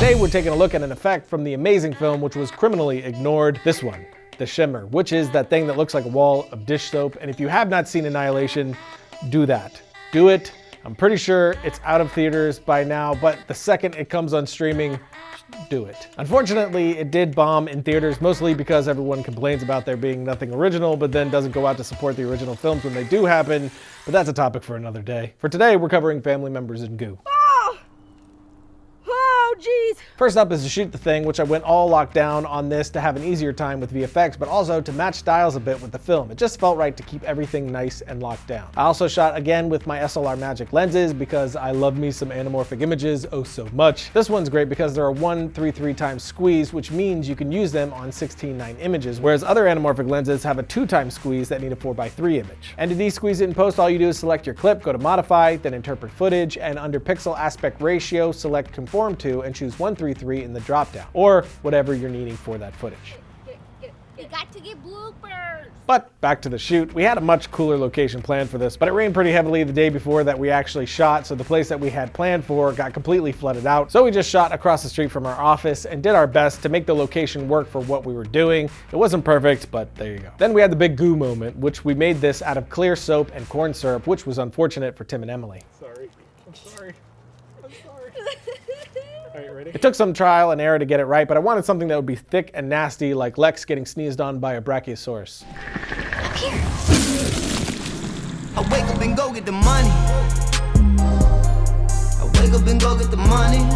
Today we're taking a look at an effect from the amazing film which was criminally ignored, this one, the Shimmer, which is that thing that looks like a wall of dish soap. And if you have not seen Annihilation, do that. Do it. I'm pretty sure it's out of theaters by now, but the second it comes on streaming, do it. Unfortunately, it did bomb in theaters, mostly because everyone complains about there being nothing original, but then doesn't go out to support the original films when they do happen, but that's a topic for another day. For today, we're covering family members and goo. Oh, jeez. First up is to shoot the thing, which I went all locked down on this to have an easier time with VFX, but also to match styles a bit with the film. It just felt right to keep everything nice and locked down. I also shot again with my SLR Magic lenses because I love me some anamorphic images oh so much. This one's great because they're a 1:3:3 times squeeze, which means you can use them on 16:9 images, whereas other anamorphic lenses have a 2 times squeeze that need a 4:3 image. And to de-squeeze it in post, all you do is select your clip, go to modify, then interpret footage, and under pixel aspect ratio, select conform to, and choose 1:3:3 in the dropdown, or whatever you're needing for that footage. We got to get bloopers. But back to the shoot. We had a much cooler location planned for this, but it rained pretty heavily the day before that we actually shot, so the place that we had planned for got completely flooded out. So we just shot across the street from our office and did our best to make the location work for what we were doing. It wasn't perfect, but there you go. Then we had the big goo moment, which we made this out of clear soap and corn syrup, which was unfortunate for Tim and Emily. Sorry. I'm sorry. I'm sorry. All right, ready? It took some trial and error to get it right, but I wanted something that would be thick and nasty, like Lex getting sneezed on by a brachiosaurus. Here. I wake up and go get the money. I wake up and go get the money.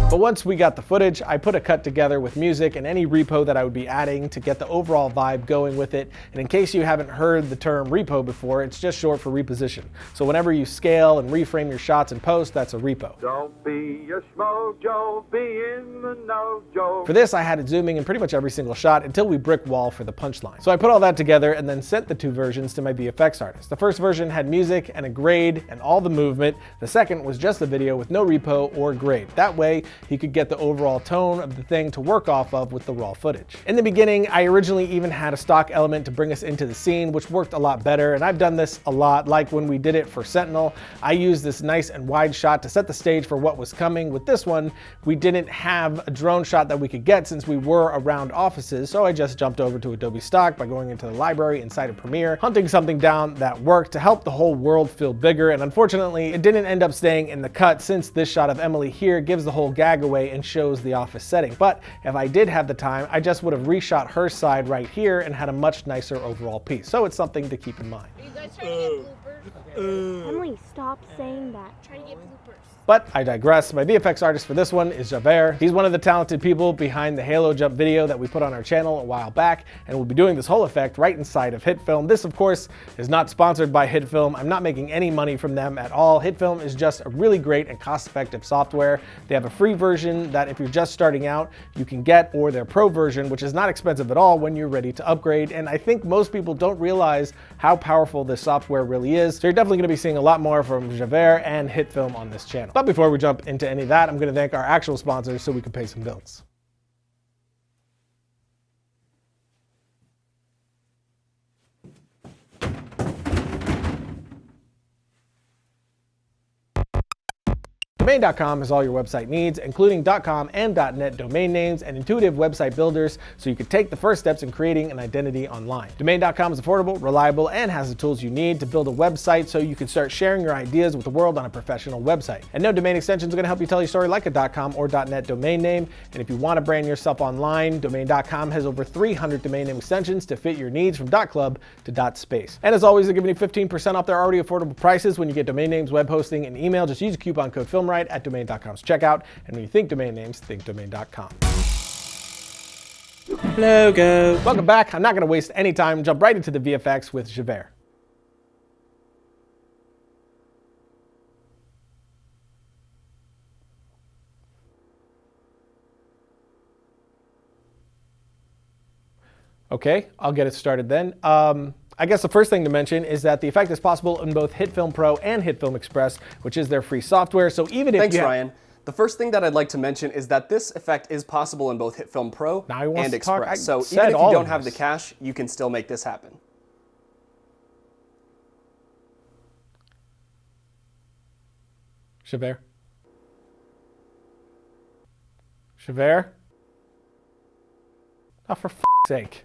But once we got the footage, I put a cut together with music and any repo that I would be adding to get the overall vibe going with it. And in case you haven't heard the term repo before, it's just short for reposition. So whenever you scale and reframe your shots in post, that's a repo. Don't be a schmojo, be in the know, Joe. For this, I had it zooming in pretty much every single shot until we brick wall for the punchline. So I put all that together and then sent the 2 versions to my VFX artist. The first version had music and a grade and all the movement. The second was just the video with no repo or grade. That way, he could get the overall tone of the thing to work off of with the raw footage. In the beginning, I originally even had a stock element to bring us into the scene, which worked a lot better, and I've done this a lot, like when we did it for Sentinel. I used this nice and wide shot to set the stage for what was coming. With this one, we didn't have a drone shot that we could get since we were around offices, so I just jumped over to Adobe Stock by going into the library inside of Premiere, hunting something down that worked to help the whole world feel bigger, and unfortunately, it didn't end up staying in the cut since this shot of Emily here gives the whole gag away and shows the office setting. But if I did have the time, I just would have reshot her side right here and had a much nicer overall piece. So it's something to keep in mind. Are you guys trying to get bloopers? Emily, stop saying that. Trying to get bloopers. But I digress. My VFX artist for this one is Javert. He's one of the talented people behind the Halo jump video that we put on our channel a while back, and we'll be doing this whole effect right inside of HitFilm. This, of course, is not sponsored by HitFilm. I'm not making any money from them at all. HitFilm is just a really great and cost-effective software. They have a free version that if you're just starting out, you can get, or their pro version, which is not expensive at all when you're ready to upgrade. And I think most people don't realize how powerful this software really is. So you're definitely gonna be seeing a lot more from Javert and HitFilm on this channel. But before we jump into any of that, I'm gonna thank our actual sponsors so we can pay some bills. Domain.com has all your website needs, including .com and .net domain names and intuitive website builders, so you can take the first steps in creating an identity online. Domain.com is affordable, reliable, and has the tools you need to build a website so you can start sharing your ideas with the world on a professional website. And no domain extension is going to help you tell your story like a .com or .net domain name. And if you want to brand yourself online, Domain.com has over 300 domain name extensions to fit your needs from .club to .space. And as always, they're giving you 15% off their already affordable prices when you get domain names, web hosting, and email. Just use the coupon code FILMRIGHT at Domain.com's checkout. And when you think domain names, think Domain.com. Logo. Welcome back. I'm not going to waste any time. Jump right into the VFX with Javert. Okay, I'll get it started then. I guess the first thing to mention is that the effect is possible in both HitFilm Pro and HitFilm Express, which is their free software. So even if Thanks, Ryan. The first thing that I'd like to mention is that this effect is possible in both HitFilm Pro and Express. So even if you don't have the cash, you can still make this happen. Javert. Javert? Oh, for f***'s sake.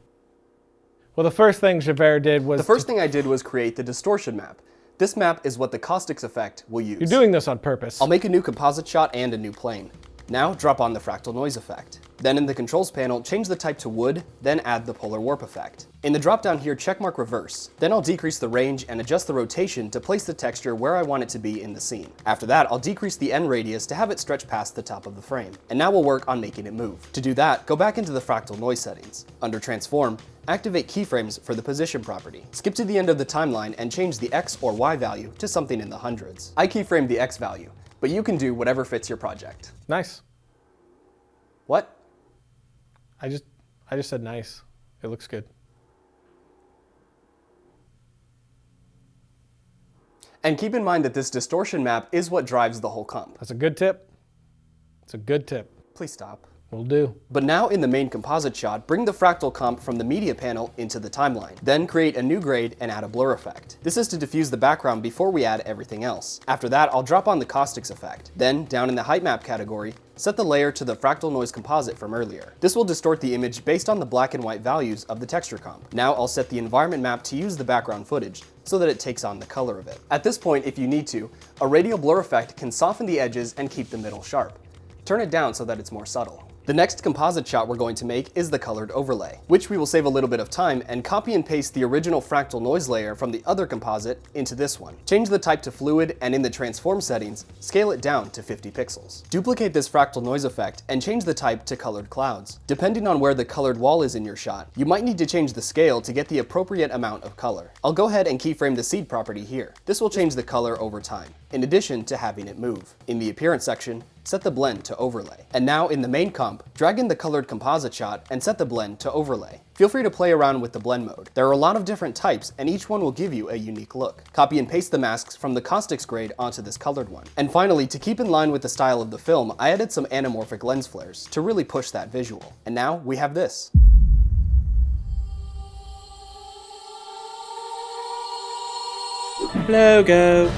Well, the first thing Javert did was... The first thing I did was create the distortion map. This map is what the caustics effect will use. You're doing this on purpose. I'll make a new composite shot and a new plane. Now drop on the fractal noise effect. Then in the controls panel, change the type to wood, then add the polar warp effect. In the drop down here, checkmark reverse. Then I'll decrease the range and adjust the rotation to place the texture where I want it to be in the scene. After that, I'll decrease the end radius to have it stretch past the top of the frame. And now we'll work on making it move. To do that, go back into the fractal noise settings. Under transform, activate keyframes for the position property. Skip to the end of the timeline and change the X or Y value to something in the hundreds. I keyframed the X value, but you can do whatever fits your project. Nice. What? I just said nice. It looks good. And keep in mind that this distortion map is what drives the whole comp. That's a good tip. It's a good tip. Please stop. Will do. But now in the main composite shot, bring the fractal comp from the media panel into the timeline. Then create a new grade and add a blur effect. This is to diffuse the background before we add everything else. After that, I'll drop on the caustics effect. Then, down in the height map category, set the layer to the fractal noise composite from earlier. This will distort the image based on the black and white values of the texture comp. Now I'll set the environment map to use the background footage so that it takes on the color of it. At this point, if you need to, a radial blur effect can soften the edges and keep the middle sharp. Turn it down so that it's more subtle. The next composite shot we're going to make is the colored overlay, which we will save a little bit of time and copy and paste the original fractal noise layer from the other composite into this one. Change the type to fluid, and in the transform settings, scale it down to 50 pixels. Duplicate this fractal noise effect and change the type to colored clouds. Depending on where the colored wall is in your shot, you might need to change the scale to get the appropriate amount of color. I'll go ahead and keyframe the seed property here. This will change the color over time, in addition to having it move. In the appearance section, set the blend to overlay. And now in the main comp, drag in the colored composite shot and set the blend to overlay. Feel free to play around with the blend mode. There are a lot of different types and each one will give you a unique look. Copy and paste the masks from the caustics grade onto this colored one. And finally, to keep in line with the style of the film, I added some anamorphic lens flares to really push that visual. And now we have this. Logo.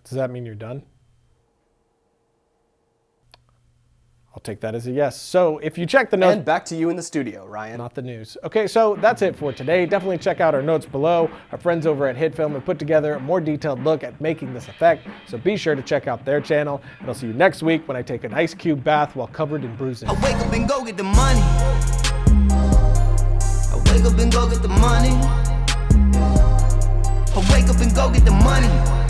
Does that mean you're done? I'll take that as a yes. So if you check the notes... And back to you in the studio, Ryan. Not the news. Okay, so that's it for today. Definitely check out our notes below. Our friends over at HitFilm have put together a more detailed look at making this effect, so be sure to check out their channel. And I'll see you next week when I take an ice cube bath while covered in bruising. I wake up and go get the money. I wake up and go get the money. I wake up and go get the money.